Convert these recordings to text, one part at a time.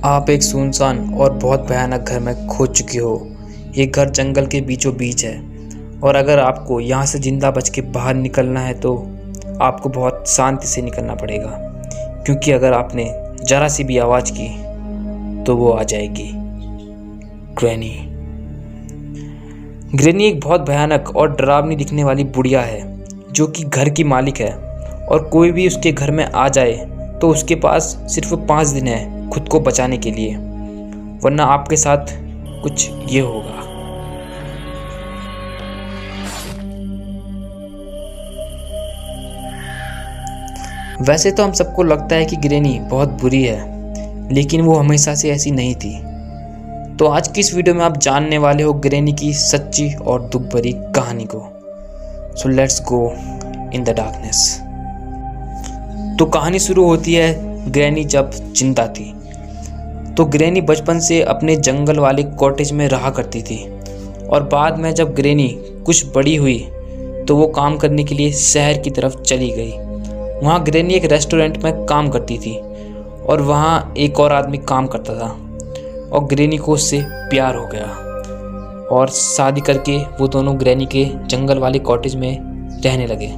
आप एक सुनसान और बहुत भयानक घर में खो चुकी हो। ये घर जंगल के बीचों बीच है और अगर आपको यहाँ से जिंदा बच के बाहर निकलना है तो आपको बहुत शांति से निकलना पड़ेगा, क्योंकि अगर आपने ज़रा सी भी आवाज़ की तो वो आ जाएगी। ग्रैनी एक बहुत भयानक और डरावनी दिखने वाली बुढ़िया है जो कि घर की मालिक है और कोई भी उसके घर में आ जाए तो उसके पास सिर्फ 5 दिन है खुद को बचाने के लिए, वरना आपके साथ कुछ ये होगा। वैसे तो हम सबको लगता है कि ग्रैनी बहुत बुरी है, लेकिन वो हमेशा से ऐसी नहीं थी। तो आज की इस वीडियो में आप जानने वाले हो ग्रैनी की सच्ची और दुख भरी कहानी को। So let's go in the darkness. तो कहानी शुरू होती है ग्रैनी जब जिंदा थी। तो ग्रैनी बचपन से अपने जंगल वाले कॉटेज में रहा करती थी और बाद में जब ग्रैनी कुछ बड़ी हुई तो वो काम करने के लिए शहर की तरफ चली गई। वहाँ ग्रैनी एक रेस्टोरेंट में काम करती थी और वहाँ एक और आदमी काम करता था और ग्रैनी को उससे प्यार हो गया और शादी करके वो दोनों ग्रैनी के जंगल वाले कॉटेज में रहने लगे।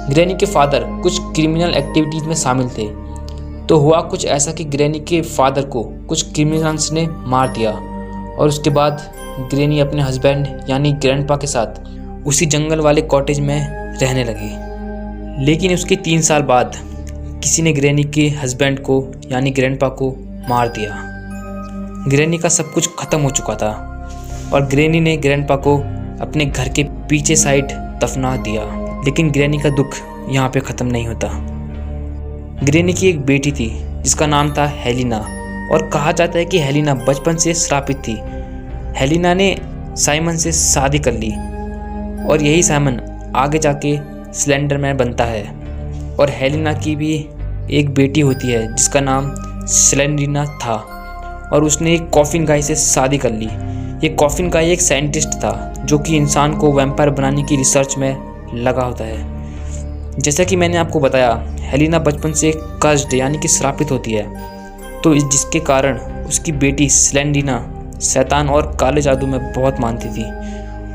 ग्रैनी के फादर कुछ क्रिमिनल एक्टिविटीज़ में शामिल थे, तो हुआ कुछ ऐसा कि ग्रैनी के फादर को कुछ क्रिमिनल्स ने मार दिया और उसके बाद ग्रैनी अपने हस्बैंड यानी ग्रैंडपा के साथ उसी जंगल वाले कॉटेज में रहने लगी। लेकिन उसके 3 साल बाद किसी ने ग्रैनी के हस्बैंड को यानी ग्रैंडपा को मार दिया। ग्रैनी का सब कुछ ख़त्म हो चुका था और ग्रैनी ने ग्रैंडपा को अपने घर के पीछे साइड दफना दिया। लेकिन ग्रैनी का दुख यहाँ पे ख़त्म नहीं होता। ग्रैनी की एक बेटी थी जिसका नाम था हेलिना और कहा जाता है कि हेलिना बचपन से श्रापित थी। हेलिना ने साइमन से शादी कर ली और यही साइमन आगे जाके स्लेंडरमैन बनता है। और हेलिना की भी एक बेटी होती है जिसका नाम स्लेंड्रीना था और उसने एक कॉफिन गाय से शादी कर ली। ये कॉफिन गाय एक साइंटिस्ट था जो कि इंसान को वैम्पायर बनाने की रिसर्च में लगा होता है। जैसा कि मैंने आपको बताया, हेलिना बचपन से कर्स्ड यानी कि श्रापित होती है, तो जिसके कारण उसकी बेटी स्लेंड्रीना शैतान और काले जादू में बहुत मानती थी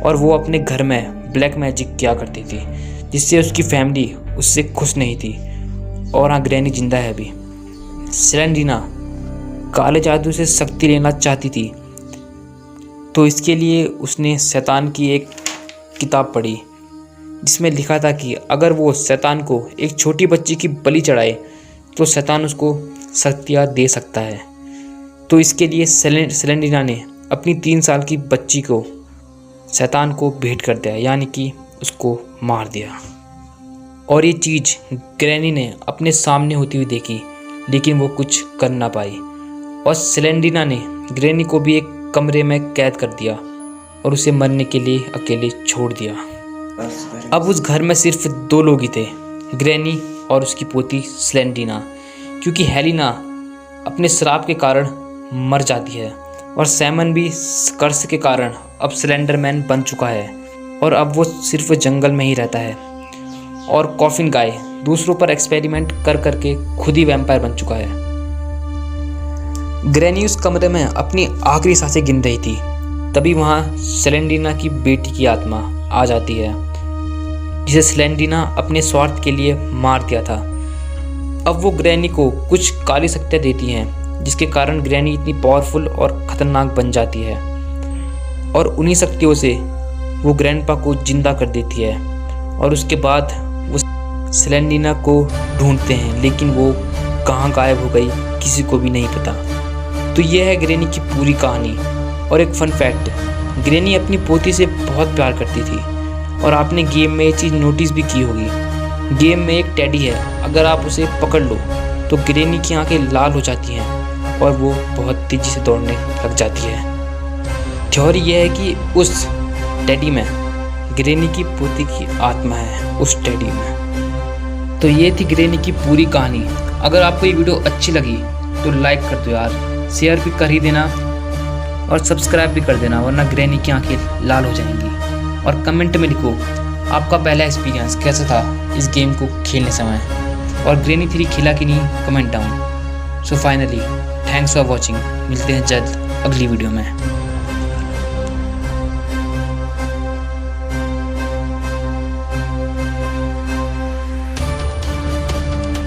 और वो अपने घर में ब्लैक मैजिक किया करती थी, जिससे उसकी फैमिली उससे खुश नहीं थी। और हाँ, ग्रैनी जिंदा है अभी। स्लेंड्रीना काले जादू से शक्ति लेना चाहती थी, तो इसके लिए उसने शैतान की एक किताब पढ़ी जिसमें लिखा था कि अगर वो शैतान को एक छोटी बच्ची की बलि चढ़ाए तो शैतान उसको शक्तियाँ दे सकता है। तो इसके लिए स्लेंड्रीना ने अपनी 3 साल की बच्ची को शैतान को भेंट कर दिया, यानी कि उसको मार दिया। और ये चीज़ ग्रैनी ने अपने सामने होती हुई देखी, लेकिन वो कुछ कर ना पाई और स्लेंड्रीना ने ग्रैनी को भी एक कमरे में कैद कर दिया और उसे मरने के लिए अकेले छोड़ दिया। अब उस घर में सिर्फ 2 लोग ही थे, ग्रैनी और उसकी पोती स्लेंड्रीना, क्योंकि हेलिना अपने श्राप के कारण मर जाती है और साइमन भी कर्स के कारण अब स्लेंडरमैन बन चुका है और अब वो सिर्फ जंगल में ही रहता है। और कॉफिन गाय दूसरों पर एक्सपेरिमेंट कर करके खुद ही वैम्पायर बन चुका है। ग्रैनी उस कमरे में अपनी आखिरी सांसें गिन रही थी, तभी वहाँ स्लेंड्रीना की बेटी की आत्मा आ जाती है जिसे स्लेंड्रीना अपने स्वार्थ के लिए मार दिया था। अब वो ग्रैनी को कुछ काली शक्तियाँ देती हैं जिसके कारण ग्रैनी इतनी पावरफुल और ख़तरनाक बन जाती है और उन्हीं शक्तियों से वो ग्रैंडपा को जिंदा कर देती है। और उसके बाद वो स्लेंड्रीना को ढूंढते हैं, लेकिन वो कहाँ गायब हो गई किसी को भी नहीं पता। तो ये है ग्रैनी की पूरी कहानी। और एक फन फैक्ट, ग्रैनी अपनी पोती से बहुत प्यार करती थी और आपने गेम में ये चीज़ नोटिस भी की होगी। गेम में एक टेडी है, अगर आप उसे पकड़ लो तो ग्रैनी की आंखें लाल हो जाती हैं और वो बहुत तेज़ी से दौड़ने लग जाती है। थ्योरी यह है कि उस टेडी में ग्रैनी की पोती की आत्मा है, उस टेडी में। तो ये थी ग्रैनी की पूरी कहानी। अगर आपको ये वीडियो अच्छी लगी तो लाइक कर दो यार, शेयर भी कर ही देना और सब्सक्राइब भी कर देना, वरना ग्रैनी की आंखें लाल हो जाएंगी। और कमेंट में लिखो आपका पहला एक्सपीरियंस कैसा था इस गेम को खेलने समय, और ग्रैनी 3 खेला कि नहीं, comment down. So finally thanks for watching. मिलते हैं जल्द अगली वीडियो में।